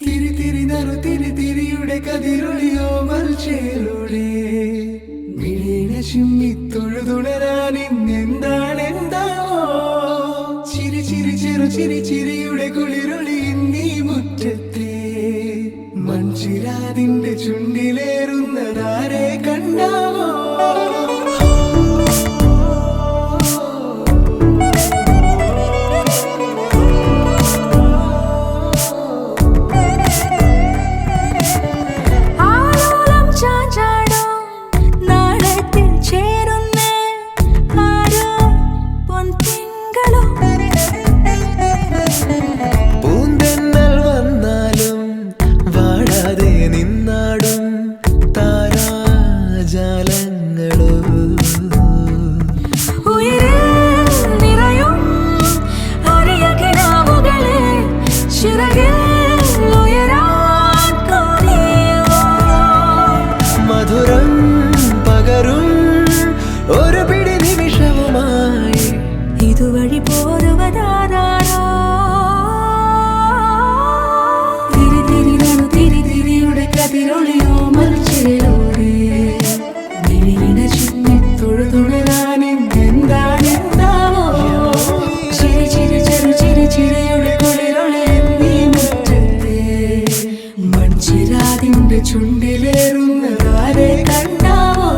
തിരി തിരി നറു തിരി തിരിയുടെ കതിരൊളിയോ മൽച്ചേലൂടെ മിഴീണ ചിമ്മി തൊഴുതുണരാൻ ഇന്നെന്താണെന്താവോ ചിരി ചിരി ചെറു ചിരി ചിരിയുടെ കുളിരൊളി നീ മുറ്റത്തെ മൺചിരാതിന്റെ ചുണ്ടിലേറുന്നതാരെ കണ്ടാവോ ഇതുവഴി പോരുവതാരോ തിരി തിരി നറു തിരി തിരിയുടെ കതിരൊളിയോ മൽച്ചേലൂടെ മിഴീണ ചിമ്മി തൊഴുതുണരാൻ ഇന്നെന്താണെന്താവോ ചിരി ചിരി ചെറു ചിരി ചിരിയുടെ കുളിരൊളി നീ മുറ്റത്തെ മൺചിരാതിന്റെ ചുണ്ടിലേറുന്നതാരെ കണ്ടാവോ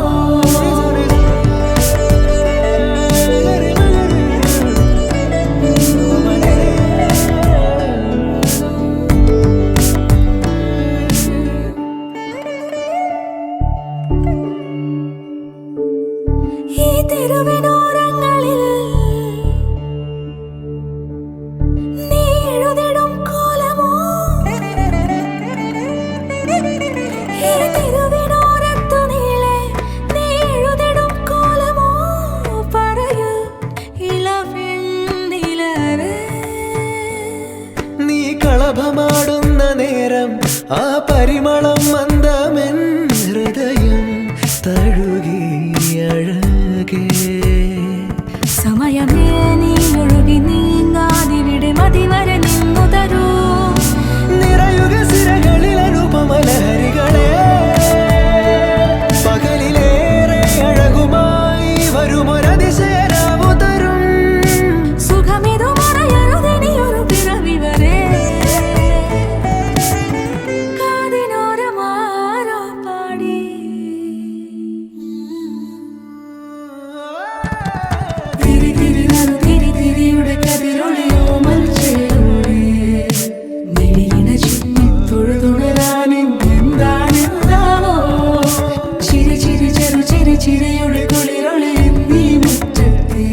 ഈ തെരുവിനോരങ്ങളിൽ നീ എഴുതിടും കോലമോ ഈ തെരുവിനോരത്തു നീളെ നീ എഴുതിടും കോലമോ പറയൂ ഇളവെണ്ണിലവേ നീ കളഭമാടുന്ന നേരം ആ പരിമളം മന്ദമെൻ ഹൃദയം തഴുകി സമയമേ നീ ഒഴുകി നീങ്ങാതിവിടെ മതിവരെ നിന്നു തരൂ നിറയുക സിരകളിൽ അനുപമലഹരികളെ പകലിലേറെ അഴകുമായി വരുമൊരതിശയരാവു തരും സുഖമിതു മറയരുതെനിയൊരു പിറവി വരെ കാതിനോരമാരോ പാടി തിരി തിരി നറു തിരി തിരിയുടെ കതിരൊളിയോ മൽച്ചേലൂടെ മിഴീണ ചിമ്മി തൊഴുതുണരാൻ ഇന്നെന്താണെന്താവോ ചിരി ചിരി ചെറു ചിരി ചിരിയുടെ കുളിരൊളി നീ മുറ്റത്തെ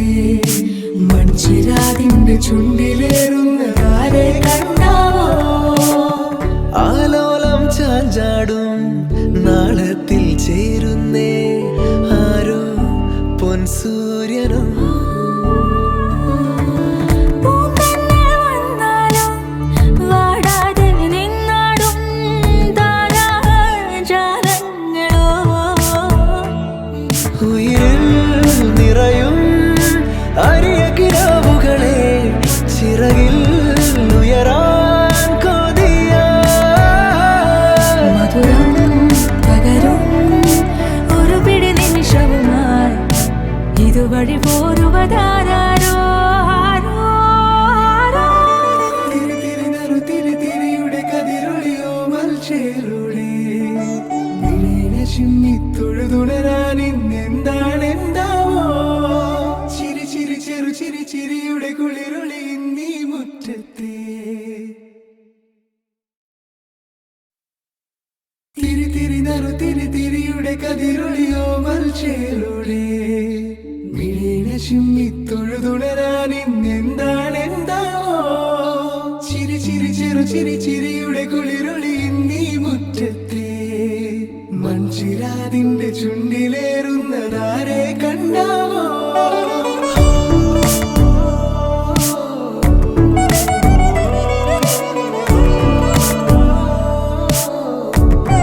മൺചിരാതിന്റെ ചുണ്ടിലേറുന്നതാരെ കണ്ടാവോ ആലോലം ചാഞ്ചാടും നാളത്തിൽ ചേരുന്നേ ആരോ പൊൻസൂര്യനും നിറയും അരിയ കിനാവുകളെ ചിറകിൽ ഉയരാൻ കൊതിയ മധുരം പകരും ഒരു പിടി നിമിഷവുമായി ഇതുവഴി പോരുവതാരോ തിരി തിരി നറു തിരി തിരിയുടെ കതിരൊളിയോ മൽച്ചേലൂടെ മിഴീണ ചിമ്മി തൊഴുതുണരാൻ ഇന്നെന്താണെന്താവോ ചിരി ചിരി ചെറു ചിരി ചിരിയുടെ കുളിരൊളി നീ മുറ്റത്തെ തിരി തിരി നറു തിരി തിരിയുടെ കതിരൊളിയോ മൽച്ചേലൂടെ മിഴീണ ചിമ്മി തൊഴുതുണരാൻ ഇന്നെന്താണെന്താവോ ചിരി ചിരി ചെറു ചിരി ചിരിയുടെ കുളിരൊളി നീ മുറ്റത്തെ മൺചിരാതിന്റെ ചുണ്ടി